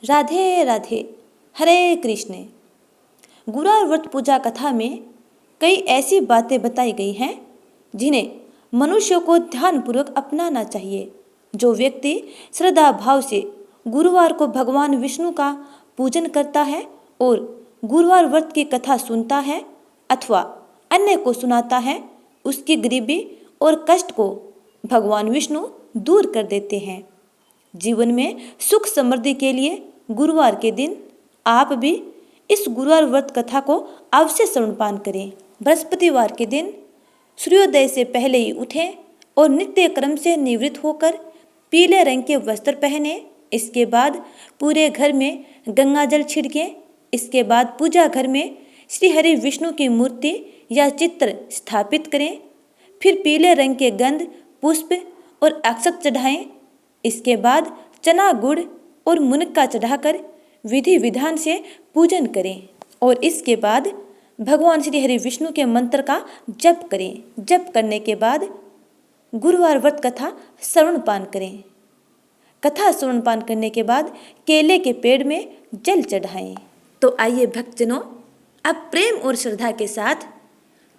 राधे राधे। हरे कृष्ण। गुरुवार व्रत पूजा कथा में कई ऐसी बातें बताई गई हैं जिन्हें मनुष्य को ध्यानपूर्वक अपनाना चाहिए। जो व्यक्ति श्रद्धा भाव से गुरुवार को भगवान विष्णु का पूजन करता है और गुरुवार व्रत की कथा सुनता है अथवा अन्य को सुनाता है, उसकी गरीबी और कष्ट को भगवान विष्णु दूर कर देते हैं। जीवन में सुख समृद्धि के लिए गुरुवार के दिन आप भी इस गुरुवार व्रत कथा को अवश्य स्तनपान करें। बृहस्पतिवार के दिन सूर्योदय से पहले ही उठें और नित्य क्रम से निवृत्त होकर पीले रंग के वस्त्र पहने। इसके बाद पूरे घर में गंगा जल छिड़कें। इसके बाद पूजा घर में श्री हरि विष्णु की मूर्ति या चित्र स्थापित करें। फिर पीले रंग के गंध, पुष्प और अक्षत चढ़ाएं। इसके बाद चना, गुड़ और मुनक्का चढ़ाकर विधि विधान से पूजन करें और इसके बाद भगवान श्री हरि विष्णु के मंत्र का जप करें। जप करने के बाद गुरुवार व्रत कथा श्रवणपान करें। कथा श्रवणपान करने के बाद केले के पेड़ में जल चढ़ाएं। तो आइए भक्तजनों, अब प्रेम और श्रद्धा के साथ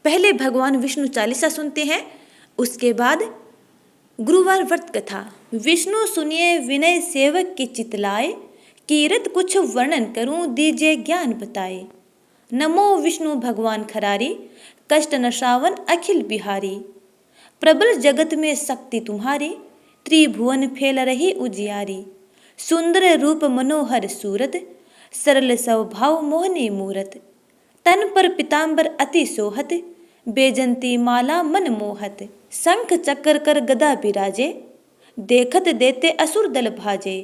पहले भगवान विष्णु चालीसा सुनते हैं, उसके बाद गुरुवार व्रत कथा। विष्णु सुनिए विनय सेवक की चितलाए, कीरत कुछ वर्णन करूं दीजिए ज्ञान बताए। नमो विष्णु भगवान खरारी, कष्ट नशावन अखिल बिहारी। प्रबल जगत में शक्ति तुम्हारी, त्रिभुवन फैल रही उजियारी। सुंदर रूप मनोहर सूरत, सरल स्वभाव मोहनी मूरत। तन पर पीताम्बर अति सोहत, बेजंती माला मन मोहत। शंख चक्र कर गदा बिराजे, देखत देते असुर दल भाजे।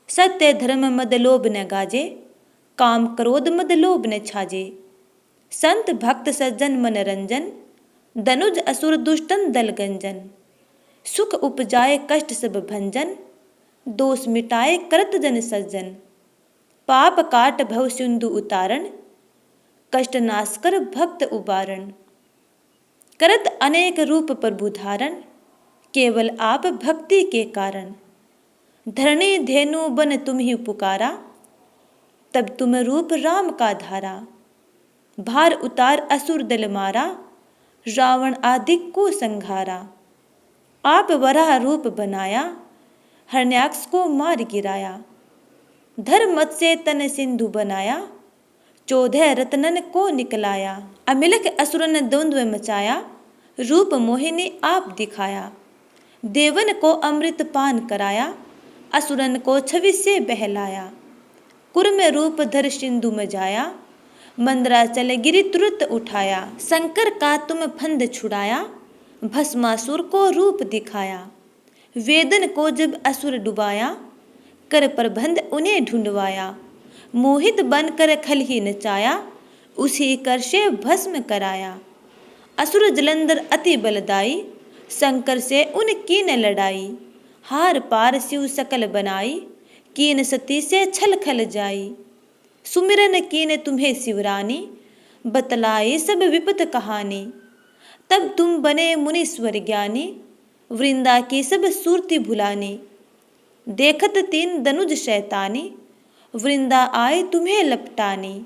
सत्य धर्म मद लोभ न गाजे, काम क्रोध मद लोभ न छाजे। संत भक्त सज्जन मनरंजन, दनुज असुर दुष्टन दल गंजन। सुख उपजाए कष्ट सब भंजन, दोष मिटाए करत जन सज्जन। पाप काट भव सिंधु उतारण, कष्ट नाश कर भक्त उबारण। करत अनेक रूप प्रभु धारण, केवल आप भक्ति के कारण। धरणी धेनु बन तुम ही पुकारा, तब तुम रूप राम का धारा। भार उतार असुर दल मारा, रावण आदि को संघारा। आप वराह रूप बनाया, हरण्याक्ष को मार गिराया। धर्मत से तन सिंधु बनाया, 14 रत्नन को निकलाया। अमिलक असुरन द्वंद्व मचाया, रूप मोहिनी आप दिखाया। देवन को अमृत पान कराया, असुरन को छवि से बहलाया। कुर्म रूप धर सिंधु में जाया, मंदराचल गिरि तुरत उठाया। शंकर का तुम फंद छुड़ाया, भस्मासुर को रूप दिखाया। वेदन को जब असुर डुबाया, कर प्रबंध उन्हें ढूंढवाया। मोहित बनकर खल ही नचाया, उसी कर से भस्म कराया। असुर जलंधर अति बलदाई, शंकर से उनकी न लड़ाई। हार पार शिव सकल बनाई, कीन सती से छल खल जाई। सुमिरन कीन तुम्हें शिवरानी, बतलाई सब विपत कहानी। तब तुम बने मुनीश्वर ज्ञानी, वृंदा की सब सूरति भुलानी। देखत तीन दनुज शैतानी, वृंदा आए तुम्हें लपटानी।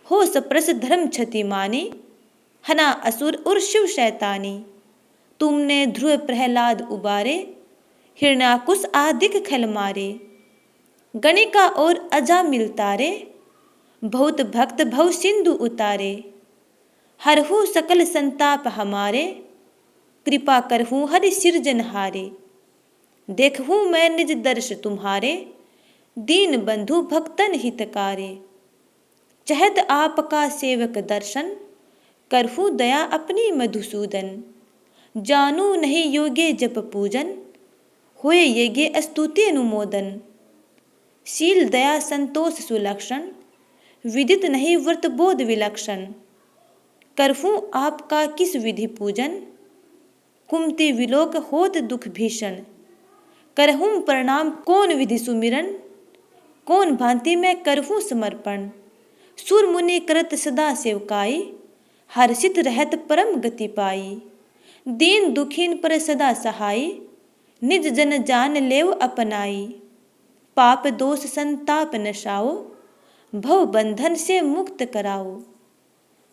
हो सप्रस धर्म क्षति मानी, हना असुर और शिव शैतानी। तुमने ध्रुव प्रहलाद उबारे, हिरण्याकुश आदिक खल मारे। गणिका और अजामिल तारे, बहुत भक्त भव सिंधु उतारे। हरहु सकल संताप हमारे, कृपा करहु हरि सिरजनहारे। देखहु मैं निज दर्श तुम्हारे, दीन बंधु भक्तन हितकारे। चहत आपका सेवक दर्शन, करहु दया अपनी मधुसूदन। जानू नहीं योग्य जप पूजन, होए यज्ञ स्तुति अनुमोदन। शील दया संतोष सुलक्षण, विदित नहीं व्रत बोध विलक्षण। करहु आपका किस विधि पूजन, कुमति विलोक होत दुख भीषण। करहु प्रणाम कौन विधि सुमिरन, कौन भांति में करहु समर्पण। सुर मुनि करत सदा सेवकाई, हर्षित रहत परम गति पाई। दीन दुखीन पर सदा सहाई, निज जन जान लेव अपनाई। पाप दोष संताप नशाओ, भव बंधन से मुक्त कराओ।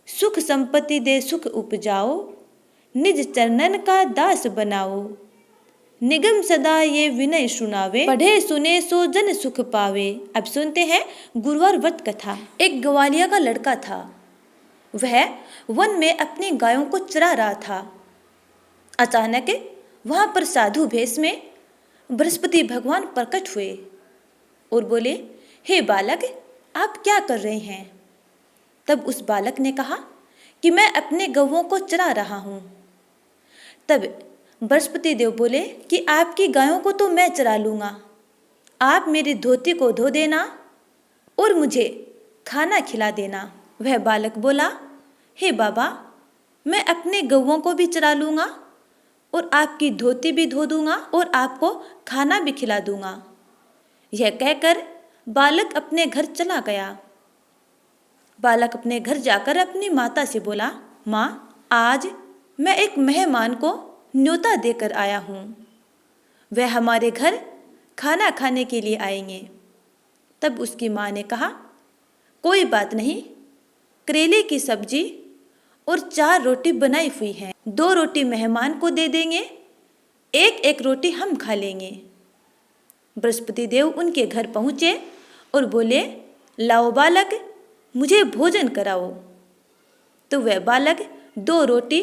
सुख संपत्ति दे सुख उपजाओ, निज चरणन का दास बनाओ। निगम सदा ये विनय सुनावे, पढ़े सुने सो जन सुख पावे। अब सुनते हैं गुरुवार व्रत कथा। एक ग्वालियर का लड़का था। वह वन में अपनी गायों को चरा रहा था। अचानक वहां पर साधु भेष में बृहस्पति भगवान प्रकट हुए और बोले, हे बालक, आप क्या कर रहे हैं? तब उस बालक ने कहा कि मैं अपने गौओं को चरा रहा हूँ। तब बृहस्पति देव बोले कि आपकी गायों को तो मैं चरा लूँगा, आप मेरी धोती को धो देना और मुझे खाना खिला देना। वह बालक बोला, हे बाबा, मैं अपने गौओं को भी चरा लूँगा और आपकी धोती भी धो दूँगा और आपको खाना भी खिला दूँगा। यह कहकर बालक अपने घर चला गया। बालक अपने घर जाकर अपनी माता से बोला, माँ, आज मैं एक मेहमान को न्योता देकर आया हूँ। वह हमारे घर खाना खाने के लिए आएंगे। तब उसकी माँ ने कहा, कोई बात नहीं, करेले की सब्जी और 4 रोटी बनाई हुई हैं। 2 रोटी मेहमान को दे देंगे, एक रोटी हम खा लेंगे। बृहस्पति देव उनके घर पहुँचे और बोले, लाओ बालक, मुझे भोजन कराओ। तो वह बालक 2 रोटी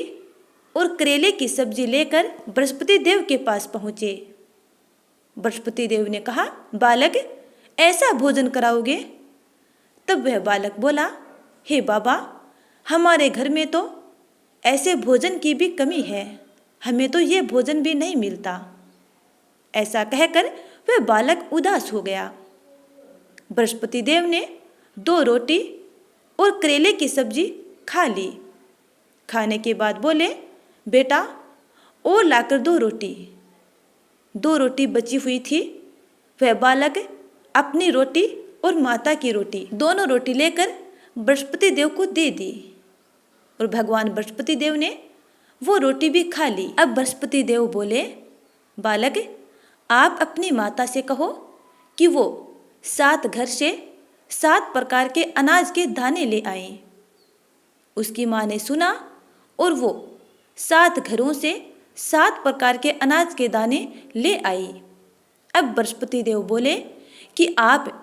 और करेले की सब्जी लेकर बृहस्पति देव के पास पहुँचे। बृहस्पति देव ने कहा, बालक, ऐसा भोजन कराओगे? तब वह बालक बोला, हे बाबा, हमारे घर में तो ऐसे भोजन की भी कमी है, हमें तो ये भोजन भी नहीं मिलता। ऐसा कहकर वह बालक उदास हो गया। बृहस्पति देव ने 2 रोटी और करेले की सब्जी खा ली। खाने के बाद बोले, बेटा, और लाकर 2 रोटी। 2 रोटी बची हुई थी। वह बालक अपनी रोटी और माता की रोटी, दोनों रोटी लेकर बृहस्पति देव को दे दी और भगवान बृहस्पति देव ने वो रोटी भी खा ली। अब बृहस्पति देव बोले, बालक, आप अपनी माता से कहो कि वो 7 घर से 7 प्रकार के अनाज के दाने ले आए। उसकी माँ ने सुना और वो 7 घरों से 7 प्रकार के अनाज के दाने ले आई। अब बृहस्पति देव बोले कि आप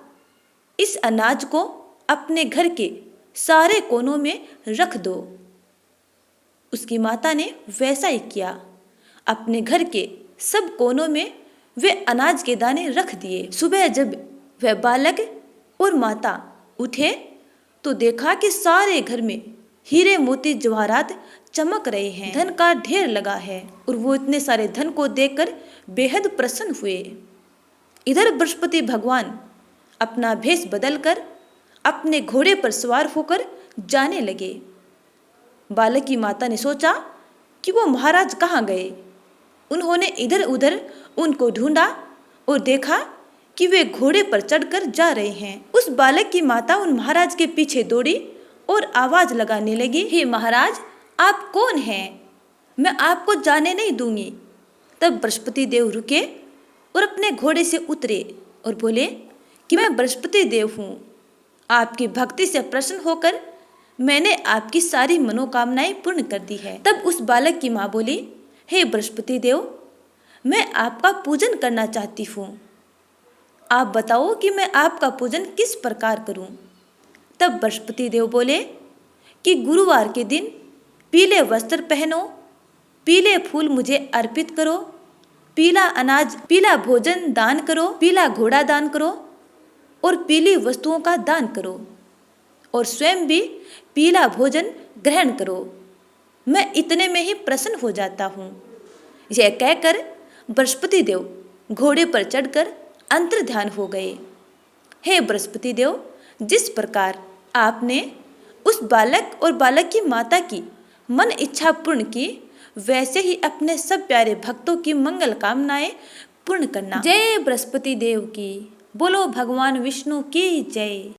इस अनाज को अपने घर के सारे कोनों में रख दो। उसकी माता ने वैसा ही किया। अपने घर के सब कोनों में वे अनाज के दाने रख दिए। सुबह जब वह बालक और माता उठे तो देखा कि सारे घर में हीरे मोती जवाहरात चमक रहे हैं, धन का ढेर लगा है और वो इतने सारे धन को देखकर बेहद प्रसन्न हुए। इधर बृहस्पति भगवान अपना भेष बदलकर अपने घोड़े पर सवार होकर जाने लगे। बालक की माता ने सोचा कि वो महाराज कहाँ गए। उन्होंने इधर उधर उनको ढूंढा और देखा कि वे घोड़े पर चढ़कर जा रहे हैं। उस बालक की माता उन महाराज के पीछे दौड़ी और आवाज लगाने लगी, हे महाराज, आप कौन हैं? मैं आपको जाने नहीं दूंगी। तब बृहस्पति देव रुके और अपने घोड़े से उतरे और बोले कि मैं बृहस्पति देव हूँ। आपकी भक्ति से प्रसन्न होकर मैंने आपकी सारी मनोकामनाएं पूर्ण कर दी है। तब उस बालक की माँ बोली, हे बृहस्पति देव, मैं आपका पूजन करना चाहती हूँ। आप बताओ कि मैं आपका पूजन किस प्रकार करूं? तब बृहस्पति देव बोले कि गुरुवार के दिन पीले वस्त्र पहनो, पीले फूल मुझे अर्पित करो, पीला अनाज, पीला भोजन दान करो, पीला घोड़ा दान करो और पीली वस्तुओं का दान करो और स्वयं भी पीला भोजन ग्रहण करो। मैं इतने में ही प्रसन्न हो जाता हूँ। यह कहकर बृहस्पति देव घोड़े पर चढ़कर अंतर्ध्यान हो गए। हे बृहस्पति देव, जिस प्रकार आपने उस बालक और बालक की माता की मन इच्छा पूर्ण की, वैसे ही अपने सब प्यारे भक्तों की मंगल कामनाएं पूर्ण करना। जय बृहस्पति देव की। बोलो भगवान विष्णु की जय।